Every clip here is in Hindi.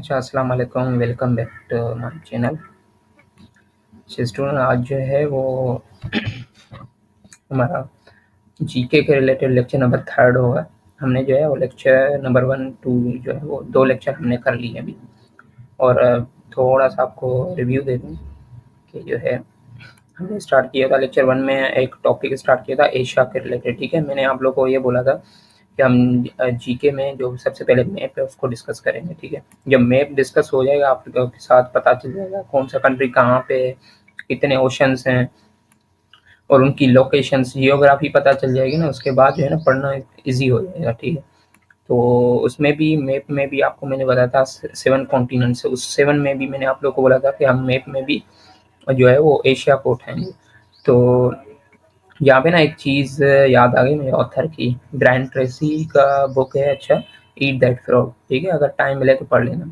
अच्छा, अस्सलाम वालेकुम, welcome back to my channel. Student, आज जो है वो हमारा जीके के रिलेटेड लेक्चर नंबर 3 होगा। हमने जो है वो लेक्चर नंबर 1, 2 जो है वो 2 लेक्चर हमने कर लिए अभी। और थोड़ा-सा आपको रिव्यू दे दूँ कि जो है हमने स्टार्ट किया था लेक्चर 1 में एक टॉपिक स्टार्ट किया था एशिया के रिलेटेड, ठीक है? मैंने आप लोगों को ये बोला था कि हम जीके में जो सबसे पहले मैप है उसको डिस्कस करेंगे, ठीक है? जब मैप डिस्कस हो जाएगा आप लोगों के साथ पता चल जाएगा कौन सा कंट्री कहाँ पे है, कितने ओशंस हैं और उनकी लोकेशंस, जियोग्राफी पता चल जाएगी ना, उसके बाद जो है ना पढ़ना ईज़ी हो जाएगा, ठीक है? तो उसमें भी मैप में भी आपको मैंने बताया था 7 कॉन्टिनेंट्स है, उस 7 में भी मैंने आप लोगों को बोला था कि हम मैप में भी जो है वो एशिया को उठाएँगे। तो यहाँ पे ना एक चीज़ याद आ गई मेरे ऑथर की, ब्रायन ट्रेसी का बुक है, अच्छा, ईट दैट फ्रॉग, ठीक है? अगर टाइम मिले तो पढ़ लेना।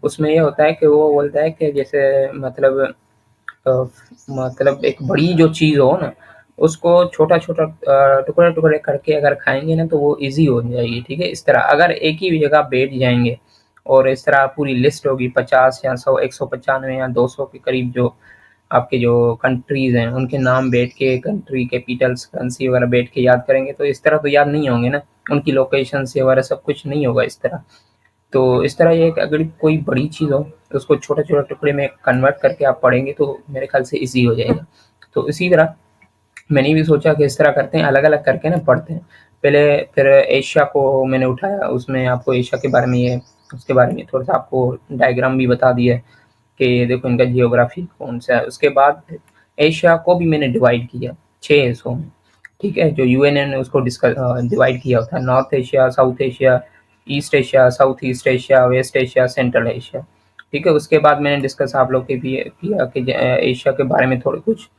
उसमें ये होता है कि वो बोलता है कि जैसे अ, मतलब एक बड़ी जो चीज़ हो ना, उसको छोटा-छोटा टुकड़े-टुकड़े करके अगर खाएँगे ना तो वो ईज़ी हो जाएगी, ठीक है? इस तरह अगर एक ही जगह बैठ जाएँगे और इस तरह पूरी लिस्ट होगी 50 या 100, 195 या 200 के करीब जो आपके जो कंट्रीज़ हैं, उनके नाम बैठ के कंट्री कैपिटल्स, करेंसी वगैरह बैठ के याद करेंगे तो इस तरह तो याद नहीं होंगे ना, उनकी लोकेशंस वगैरह सब कुछ नहीं होगा इस तरह। तो इस तरह ये है कि अगर कोई बड़ी चीज़ हो, तो उसको छोटे-छोटे टुकड़े में कन्वर्ट करके आप पढ़ेंगे तो मेरे ख़्याल से ईज़ी हो जाएगा। तो इसी तरह मैंने भी सोचा कि इस तरह करते हैं, अलग-अलग करके ना पढ़ते हैं। पहले फिर एशिया को मैंने उठाया, उसमें आपको एशिया के बारे में ये उसके बारे में थोड़ा-सा आपको डायग्राम भी बता दिया कि देखो इनका जियोग्राफी कौन-सा है। उसके बाद एशिया को भी मैंने डिवाइड किया 6 हिस्सों में, ठीक है? जो यूएनए ने उसको डिवाइड किया होता है, north Asia, south Asia, east Asia, south east Asia, west Asia, central Asia, ठीक है? उसके बाद मैंने डिस्कस आप लोग के भी किया कि एशिया के बारे में थोड़ा कुछ,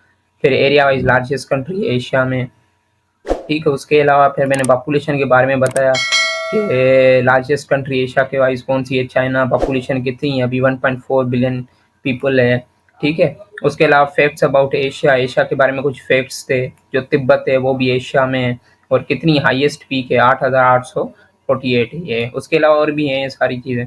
फिर area wise largest country Asia में, ठीक है? उसके अलावा फिर मैंने पॉपुलेशन के बारे में बताया कि लार्जेस्ट कंट्री एशिया के वाइज़ कौन-सी है, चाइना, पॉपुलेशन कितनी है, अभी 1.4 बिलियन पीपल है, ठीक है? उसके अलावा फैक्ट्स अबाउट एशिया, एशिया के बारे में कुछ फैक्ट्स थे, जो तिब्बत है वो भी एशिया में है और कितनी हाईएस्ट पीक है, 8,848 है ये। उसके अलावा और भी हैं ये सारी चीज़ें।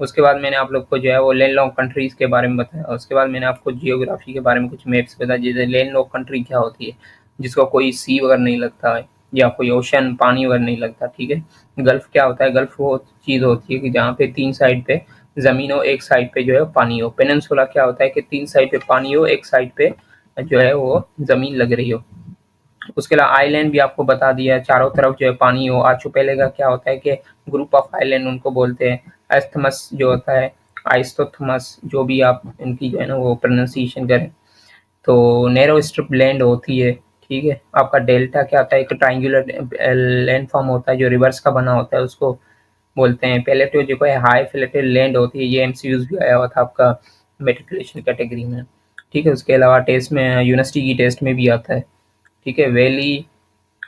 उसके बाद मैंने आप लोग को जो है वो लैंडलॉक्ड कंट्रीज़ के बारे में बताया। उसके बाद मैंने आपको जियोग्राफी के बारे में कुछ मैप्स बताए, जैसे लैंडलॉक्ड कंट्री क्या होती है, जिसको कोई सी वगैरह नहीं लगता है या कोई ओशन पानी वगैरह नहीं लगता, ठीक है? गल्फ क्या होता है? गल्फ वो चीज़ होती है कि जहाँ पे 3 साइड पे ज़मीन हो, एक साइड पे जो है पानी हो। पेनिनसुला क्या होता है कि 3 साइड पे पानी हो, एक साइड पे जो है वो ज़मीन लग रही हो। उसके अलावा आइलैंड भी आपको बता दिया है, चारों तरफ जो है पानी हो। आर्चिपेलागो का क्या होता है कि ग्रुप ऑफ आइलैंड उनको बोलते हैं। एस्थमस जो होता है, आइस्थोथमस, जो भी आप इनकी जो है ना वो प्रोनाउंसिएशन करें। तो नैरो स्ट्रिप लैंड होती है, ठीक है? आपका डेल्टा क्या होता है? एक ट्रायंगुलर लैंड फॉर्म होता है जो रिवर्स का बना होता है, उसको बोलते हैं। प्लेटो जो है हाई फ्लैटेड लैंड होती है, ये एमसीक्यूज भी आया हुआ था आपका मेट्रिकुलेशन कैटेगरी में, ठीक है? उसके अलावा टेस्ट में यूनिवर्सिटी की टेस्ट में भी आता है, ठीक है? वैली,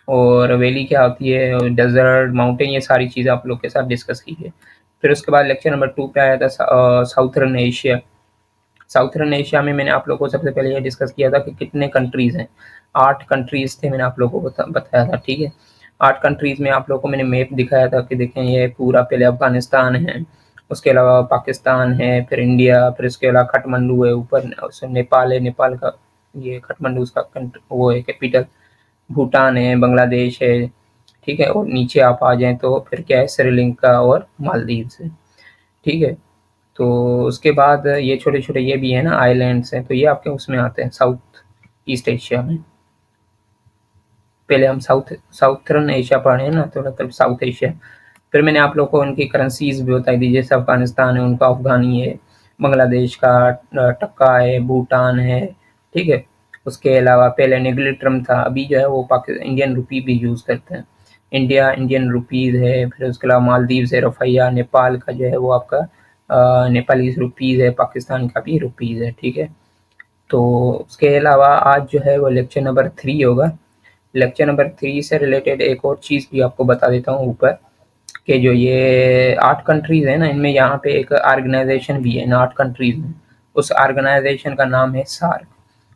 और वैली क्या होती है? डेजर्ट, माउंटेन, ये सारी चीज़ें आप लोग के साथ डिस्कस की है। फिर उसके बाद लेक्चर नंबर 2 पे आया था साउथर्न एशिया। साउथर्न एशिया में मैंने आप लोगों को सबसे पहले ये डिस्कस किया था कि कितने कंट्रीज़ हैं। 8 कंट्रीज़ थे, मैंने आप लोगों को बताया था, ठीक है? 8 कंट्रीज़ में आप लोगों को मैंने मैप दिखाया था कि देखें ये पूरा पहले अफ़गानिस्तान है, उसके अलावा पाकिस्तान है, फिर इंडिया, फिर इसके अलावा काठमांडू है, ऊपर उससे नेपाल है, नेपाल का ये काठमांडू उसका वो है कैपिटल, भूटान है, बांग्लादेश है, ठीक है? और नीचे आप आ जाएँ तो फिर क्या है, श्रीलंका और मालदीव्स है, ठीक है? तो उसके बाद ये छोटे-छोटे ये भी है ना आइलैंड्स हैं, तो ये आपके उसमें आते हैं साउथ ईस्ट एशिया में। पहले हम साउथर्न एशिया पढ़े हैं ना, तो मतलब साउथ एशिया। फिर मैंने आप लोग को उनकी करेंसीज़ भी बताई थी, जैसे अफ़गानिस्तान है उनका अफ़गानी है, बांग्लादेश का टका है, भूटान है, ठीक है? उसके अलावा पहले निगलेट्रम था, अभी जो है वो इंडियन रुपी भी यूज़ करते हैं। इंडिया इंडियन रुपीज़ है, फिर उसके अलावा मालदीव्स है, रुपया, नेपाल का जो है वो आपका नेपालीज़ रुपीज़ है, पाकिस्तान का भी रुपीज़ है, ठीक है? तो उसके अलावा आज जो है वो लेक्चर नंबर 3 होगा। लेक्चर नंबर 3 से रिलेटेड एक और चीज़ भी आपको बता देता हूँ ऊपर, कि जो ये 8 कंट्रीज़ हैं ना, इनमें यहाँ पे एक ऑर्गेनाइज़ेशन भी है इन 8 कंट्रीज़ में। उस ऑर्गेनाइज़ेशन का नाम है सार्क।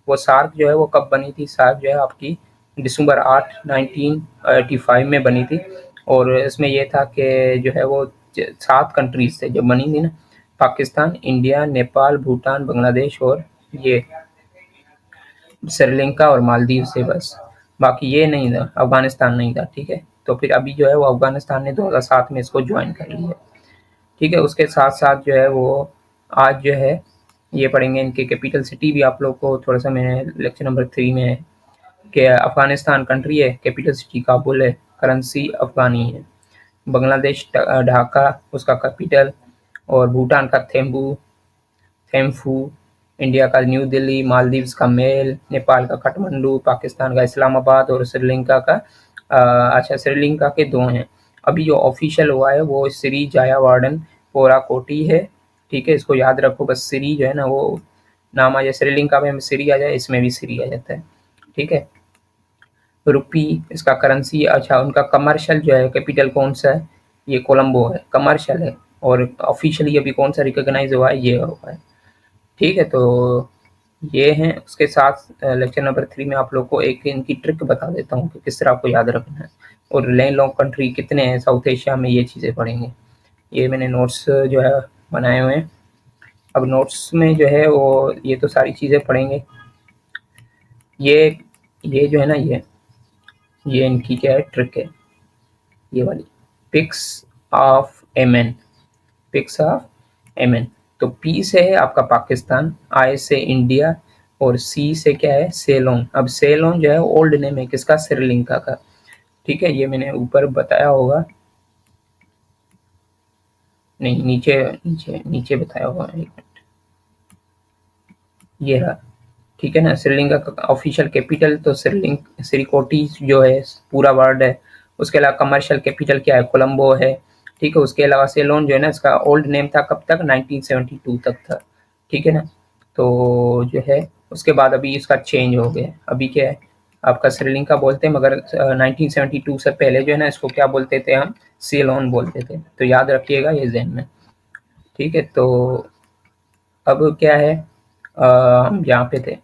वो सार्क जो है वो कब बनी थी? सार्क जो है आपकी दिसंबर 8, 1985 में बनी थी, और इसमें ये था कि जो है वो 7 कंट्रीज़ थे जब बनी थी ना, पाकिस्तान, इंडिया, नेपाल, भूटान, बांग्लादेश और ये श्रीलंका और मालदीव से बस। बाकी ये नहीं था, अफगानिस्तान नहीं था, ठीक है। तो फिर अभी जो है वो अफगानिस्तान ने 2007 में इसको ज्वाइन कर लिया, ठीक है। उसके साथ साथ जो है वो आज जो है ये पढ़ेंगे इनके कैपिटल सिटी भी आप लोग को थोड़ा सा, मैंने लेक्चर नंबर 3 में है कि अफगानिस्तान कंट्री है, कैपिटल सिटी काबुल है, करेंसी अफगानी है। बांग्लादेश ढाका उसका कैपिटल, और भूटान का थेम्फू, इंडिया का न्यू दिल्ली, मालदीव्स का मेल, नेपाल का काठमांडू, पाकिस्तान का इस्लामाबाद और श्रीलंका का अच्छा श्रीलंका के 2 हैं। अभी जो ऑफिशियल हुआ है वो श्री जायावर्धन पोराकोटी है, ठीक है। इसको याद रखो बस, श्री जो है ना वो नाम आ जाए, श्रीलंका में श्री आ जाए, इसमें भी श्री आ जाता है, ठीक है। रुपी इसका करेंसी, अच्छा उनका कमर्शियल जो है कैपिटल कौन सा है, ये कोलंबो है, कमर्शियल है। और ऑफिशियली अभी कौन सा रिकॉग्नाइज हुआ है, ये हुआ है, ठीक है। तो ये हैं। उसके साथ लेक्चर नंबर 3 में आप लोग को एक इनकी ट्रिक बता देता हूँ कि किस तरह आपको याद रखना है, और लैंडलॉक कंट्री कितने हैं साउथ एशिया में, ये चीज़ें पढ़ेंगे। ये मैंने नोट्स जो है बनाए हुए हैं। अब नोट्स में जो है वो ये तो सारी चीज़ें पढ़ेंगे। ये जो है ना ये इनकी क्या है, ट्रिक है ये वाली, picks of M N, picks of M N. तो पी से है आपका पाकिस्तान, आई से इंडिया, और सी से क्या है, सेलोन। अब सेलोन जो है ओल्ड नेम है किसका, श्रीलंका का, ठीक है। ये मैंने ऊपर बताया होगा, नहीं नीचे नीचे नीचे बताया होगा, एक मिनट, ये रहा, ठीक है ना। श्रीलंका का ऑफिशियल कैपिटल तो श्रीकोटी जो है पूरा वर्ड है। उसके अलावा कमर्शियल कैपिटल क्या है, कोलंबो है, ठीक है। उसके अलावा सेलोन जो है ना इसका ओल्ड नेम था कब तक, 1972 तक था, ठीक है ना। तो जो है उसके बाद अभी इसका चेंज हो गया, अभी क्या है आपका श्रीलंका बोलते हैं, मगर 1972 से पहले जो है ना इसको क्या बोलते थे हम, सेलोन बोलते थे। तो याद रखिएगा ये ज़हन में, ठीक है। तो अब क्या है, हम यहाँ पे थे,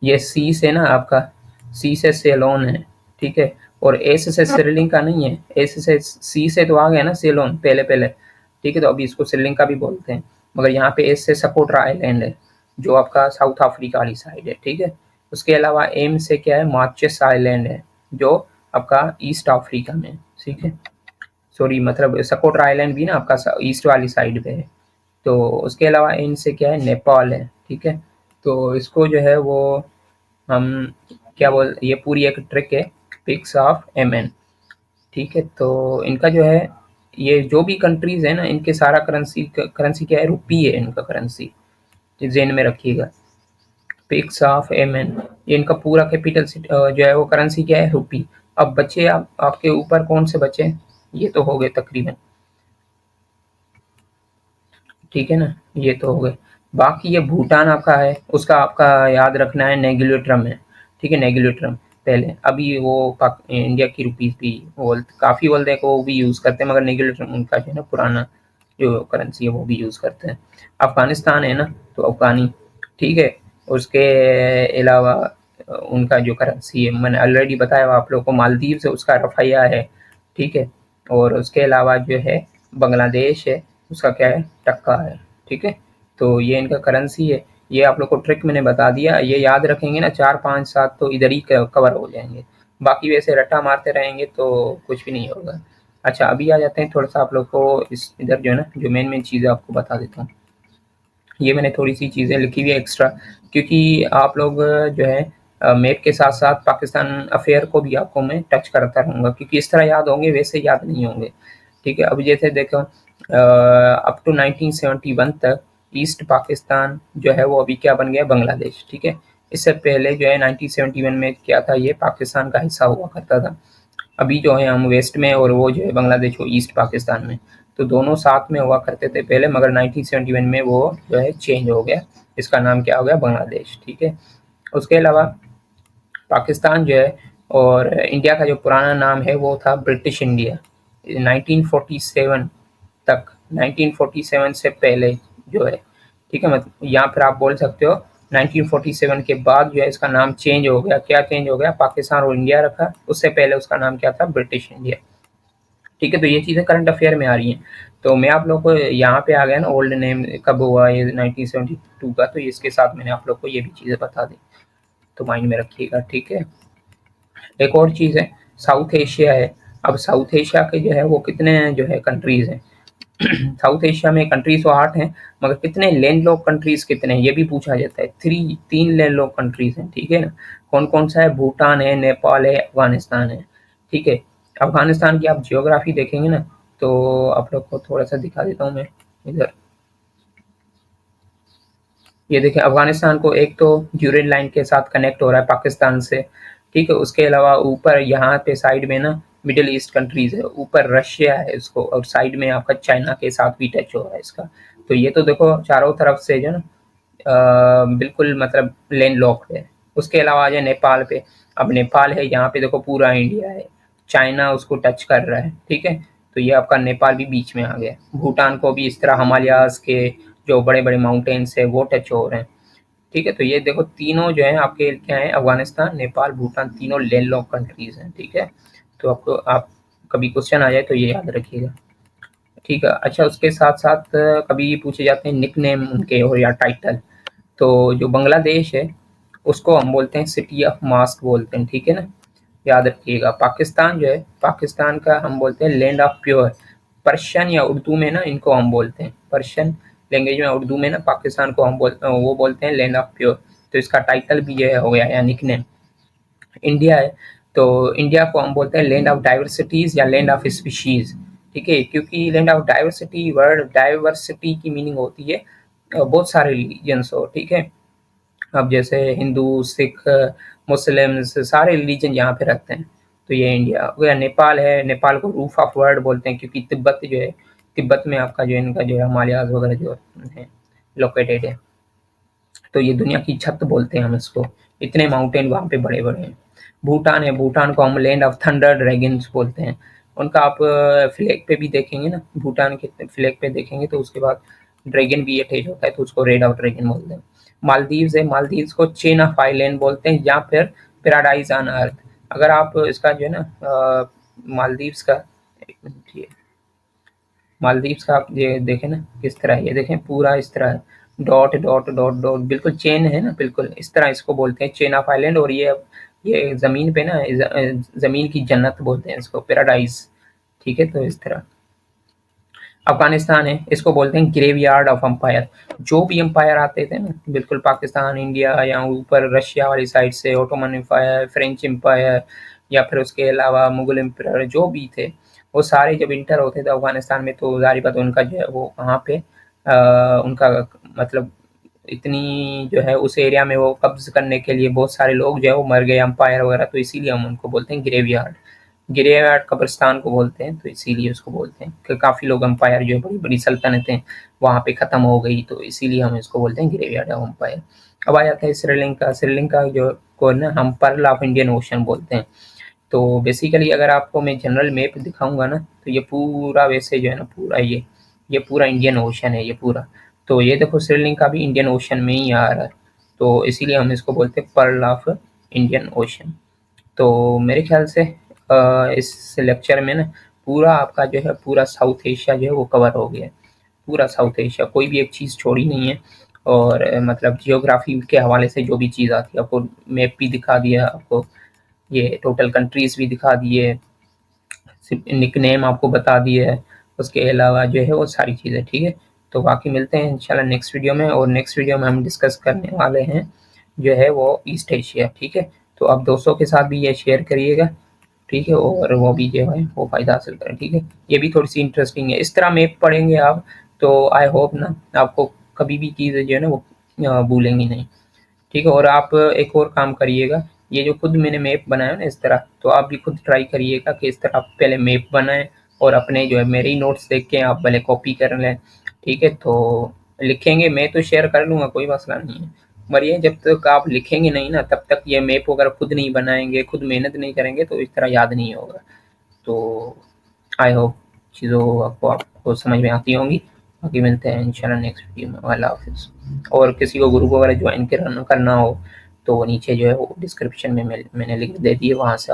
ये सी से ना आपका, सी से सेलोन है, ठीक है। और एस से श्रीलंका नहीं है, एस से सी से तो आ गया ना सेलोन पहले पहले, ठीक है। तो अभी इसको श्रीलंका भी बोलते हैं, मगर यहाँ पे एस से सपोर्टर आइलैंड है जो आपका साउथ अफ्रीका वाली साइड है, ठीक है। उसके अलावा एम से क्या है, मार्चेस आइलैंड है जो आपका ईस्ट अफ्रीका में है, ठीक है। सॉरी मतलब सकोट्रा आइलैंड भी ना आपका ईस्ट वाली साइड पे है। तो उसके अलावा एन से क्या है, नेपाल है, ठीक है। तो इसको जो है वो हम क्या बोल, ये पूरी एक ट्रिक है, पिक्स ऑफ एमएन, ठीक है। तो इनका जो है ये जो भी कंट्रीज है ना इनके सारा करेंसी क्या है, रुपी है इनका करेंसी, जेन में रखिएगा, पिक्स ऑफ एमएन। ये इनका पूरा कैपिटल जो है वो करेंसी क्या है, रुपी। अब बचे आपके ऊपर कौन से बचे, ये तो हो गए तकरीबन, ठीक है ना, ये तो हो गए। बाकी ये भूटान आपका है, उसका आपका याद रखना है नेगुलेट्रम है, ठीक है, नेगुलेट्रम पहले। अभी वो इंडिया की रुपीस भी काफ़ी बोलते हैं कि वो भी यूज़ करते हैं, मगर नेगुलेट्रम उनका जो है ना पुराना जो करेंसी है वो भी यूज़ करते हैं। अफगानिस्तान है ना तो अफगानी, ठीक है। उसके अलावा उनका जो करेंसी है मैंने ऑलरेडी बताया आप लोगों को, मालदीव से उसका रफाया है, ठीक है। और उसके अलावा जो है बांग्लादेश है, उसका क्या है, टक्का है, ठीक है। तो ये इनका करेंसी है। ये आप लोग को ट्रिक मैंने बता दिया, ये याद रखेंगे ना 4 5 7 तो इधर ही कवर हो जाएंगे। बाकी वैसे रट्टा मारते रहेंगे तो कुछ भी नहीं होगा। अच्छा अभी आ जाते हैं थोड़ा सा आप लोग को इस इधर जो है ना जो मेन चीज़ें आपको बता देता हूँ। ये मैंने थोड़ी सी चीज़ें लिखी हुई है एक्स्ट्रा, क्योंकि आप लोग जो है मैप के साथ साथ पाकिस्तान अफेयर को भी आपको मैं टच करता रहूँगा, क्योंकि इस तरह याद होंगे वैसे याद नहीं होंगे, ठीक है। अब जैसे देखो अप टू 1971 तक ईस्ट पाकिस्तान जो है वो अभी क्या बन गया, बांग्लादेश, ठीक है। इससे पहले जो है 1971 में क्या था, ये पाकिस्तान का हिस्सा हुआ करता था। अभी जो है हम वेस्ट में और वो जो है बांग्लादेश वो ईस्ट पाकिस्तान में, तो दोनों साथ में हुआ करते थे पहले, मगर 1971 में वो जो है चेंज हो गया, इसका नाम क्या हो गया, बांग्लादेश, ठीक है। उसके अलावा पाकिस्तान जो है और इंडिया का जो पुराना नाम है वो था ब्रिटिश इंडिया। 1947 तक, 1947 से पहले जो है, ठीक है। मतलब यहाँ पर आप बोल सकते हो 1947 के बाद जो है इसका नाम चेंज हो गया, क्या चेंज हो गया, पाकिस्तान और इंडिया रखा, उससे पहले उसका नाम क्या था, ब्रिटिश इंडिया। ठीक है, तो ये चीज़ें करंट अफेयर में आ रही हैं। तो मैं आप लोग को यहाँ पे आ गया ना, ओल्ड नेम कब हुआ ये 1972 का, तो इसके साथ मैंने आप लोग को ये भी चीज़ें बता दी, तो माइंड में रखिएगा, ठीक है। एक और चीज़ है, साउथ एशिया है। अब साउथ एशिया के जो है वो कितने जो है कंट्रीज़ हैं। साउथ एशिया में कंट्रीज़ तो 8 हैं, मगर कितने लैंडलॉक कंट्रीज़ कितने हैं, ये भी पूछा जाता है। 3 लैंडलॉक कंट्रीज़ हैं, ठीक है ना? कौन-कौन सा है? भूटान है, नेपाल है, अफ़गानिस्तान है, ठीक है? अफ़गानिस्तान की आप जियोग्राफ़ी देखेंगे ना, तो आप लोग को थोड़ा-सा दिखा देता हूँ मैं इधर। ये देखिए, अफ़गानिस्तान को एक तो ड्यूरेन लाइन के साथ कनेक्ट हो रहा है पाकिस्तान से, ठीक है? उसके अलावा ऊपर यहाँ पे साइड में ना मिडल ईस्ट कंट्रीज़ है, ऊपर रशिया है इसको, और साइड में आपका चाइना के साथ भी टच हो रहा है इसका। तो ये तो देखो चारों तरफ से जो है ना बिल्कुल मतलब लैंडलॉक्ड है। उसके अलावा आ जाए नेपाल पे। अब नेपाल है, यहाँ पे देखो पूरा इंडिया है, चाइना उसको टच कर रहा है, ठीक है? तो ये आपका नेपाल भी बीच में आ गया। भूटान को भी इस तरह हिमालयाज़ के जो बड़े-बड़े माउंटेन्स है वो टच हो रहे हैं, ठीक है? तो ये देखो तीनों जो हैं आपके क्या हैं, अफ़गानिस्तान, नेपाल, भूटान, तीनों लैंडलॉक्ड कंट्रीज़ हैं, ठीक है? तो आपको आप कभी क्वेश्चन आ जाए तो ये याद रखिएगा, ठीक है? अच्छा, उसके साथ-साथ कभी पूछे जाते हैं निकनेम उनके और या टाइटल। तो जो बांग्लादेश है, उसको हम बोलते हैं सिटी ऑफ मास्क बोलते हैं, ठीक है ना? याद रखिएगा। पाकिस्तान जो है, पाकिस्तान का हम बोलते हैं लैंड ऑफ प्योर। पर्शियन या उर्दू में ना इनको हम बोलते हैं, पर्शियन लैंग्वेज में, उर्दू में ना पाकिस्तान को हम बोलते हैं, वो बोलते हैं लैंड ऑफ प्योर। तो इसका टाइटल भी ये हो गया या निकनेम। इंडिया है, तो इंडिया को हम बोलते हैं लैंड ऑफ डाइवर्सिटीज़ या लैंड ऑफ स्पीशीज़, ठीक है? क्योंकि land of diversity, word diversity की मीनिंग होती है बहुत सारे रिलीजन्स हो, ठीक है? अब जैसे हिंदू, सिख, मुस्लिम्स सारे रिलीजन यहाँ पे रहते हैं। तो ये इंडिया हो गया। नेपाल है, नेपाल को रूफ ऑफ वर्ल्ड बोलते हैं, क्योंकि तिब्बत जो है, तिब्बत में आपका जो इनका जो है हिमालयाज़ वगैरह जो है लोकेटेड है। तो ये दुनिया की छत बोलते हैं हम इसको, इतने माउंटेन वहाँ पे बड़े-बड़े हैं। भूटान है, भूटान को हम लैंड ऑफ थंडर ड्रैगन्स बोलते हैं। उनका आप फ्लैग पे भी देखेंगे ना, भूटान के फ्लैग पे देखेंगे तो उसके बाद ड्रैगन भी अटैच होता है, तो उसको रेड ऑफ ड्रैगन बोलते हैं। मालदीव्स है, मालदीव्स को चेन ऑफ आइलैंड बोलते हैं या फिर पैराडाइज ऑन अर्थ। अगर आप इसका जो है ना मालदीव्स का, एक मिनट, ये मालदीव्स का आप ये देखें ना किस तरह है, ये देखें पूरा इस तरह है, डॉट डॉट डॉट डॉट, बिल्कुल चेन है ना, बिल्कुल इस तरह इसको बोलते हैं चेन ऑफ आइलैंड। और ये ज़मीन पे ना ज़मीन की जन्नत बोलते हैं इसको, पैराडाइज, ठीक है? तो इस तरह अफगानिस्तान है, इसको बोलते हैं ग्रेवयार्ड ऑफ एम्पायर। जो भी एम्पायर आते थे ना, बिल्कुल पाकिस्तान, इंडिया या ऊपर रशिया वाली साइड से ओटोमन एम्पायर, फ्रेंच एम्पायर या फिर उसके अलावा मुगल एम्पायर जो भी थे, वो सारे जब इंटर होते थे अफगानिस्तान में, तो ज़ाहिर बात है उनका जो है वो वहाँ पे उनका मतलब इतनी जो है उस एरिया में वो कब्ज़ करने के लिए बहुत सारे लोग जो है वो मर गए एम्पायर वगैरह, तो इसीलिए हम उनको बोलते हैं ग्रेवयार्ड। गिरियावाड़ कब्रिस्तान को बोलते हैं, तो इसीलिए उसको बोलते हैं कि काफ़ी लोग एम्पायर जो है बड़ी-बड़ी सल्तनतें वहाँ पे ख़त्म हो गई, तो इसीलिए हम इसको बोलते हैं ग्रेवयार्ड ऑफ एम्पायर। अब आ जाता है श्रीलंका। श्रीलंका जो को ना हम पर्ल ऑफ इंडियन ओशन बोलते हैं। तो बेसिकली अगर आपको मैं जनरल मैप दिखाऊँगा ना, तो ये पूरा वैसे जो है ना पूरा ये पूरा इंडियन ओशन है ये पूरा। तो ये देखो श्रीलंका भी इंडियन ओशन में ही आ रहा है, तो इसीलिए हम इसको बोलते हैं पर्ल ऑफ इंडियन ओशन। तो मेरे ख्याल से इस लेक्चर में ना पूरा आपका जो है पूरा साउथ एशिया जो है वो कवर हो गया है। पूरा साउथ एशिया, कोई भी एक चीज़ छोड़ी नहीं है। और मतलब जियोग्राफी के हवाले से जो भी चीज़ आती है, आपको मैप भी दिखा दिया, आपको ये टोटल कंट्रीज़ भी दिखा दिए, निकनेम आपको बता दिए है, उसके अलावा जो है वो सारी चीज़ें, ठीक है? तो बाकी मिलते हैं इंशाल्लाह नेक्स्ट वीडियो में, और नेक्स्ट वीडियो में हम डिस्कस करने वाले हैं जो है वो ईस्ट एशिया, ठीक है? तो आप दोस्तों के साथ भी ये शेयर करिएगा, ठीक है? और वो भी जो है वो फ़ायदा हासिल करें, ठीक है? ये भी थोड़ी-सी इंटरेस्टिंग है। इस तरह मैप पढ़ेंगे आप, तो आई होप ना आपको कभी भी चीज़ें जो है ना वो भूलेंगी नहीं। ठीक है? और आप एक और काम करिएगा, ये जो खुद मैंने मैप बनाया ना इस तरह, तो आप भी खुद ट्राई करिएगा कि इस तरह आप पहले मैप बनाएँ, और अपने जो है मेरे ही नोट्स देख के आप पहले कॉपी कर लें, ठीक है? तो लिखेंगे, मैं तो शेयर कर लूँगा, कोई मसला नहीं है। मगर ये जब तक आप लिखेंगे नहीं ना, तब तक ये मैप वगैरह खुद नहीं बनाएँगे, खुद मेहनत नहीं करेंगे, तो इस तरह याद नहीं होगा। तो आई होप चीज़ों आपको समझ में आती होंगी। बाकी मिलते हैं इंशाल्लाह नेक्स्ट वीडियो में। अल्लाह हाफ़िज़। और किसी को ग्रुप वगैरह ज्वाइन करना हो, तो वो नीचे जो है वो डिस्क्रिप्शन में मैंने लिंक दे दिए, वहाँ से आप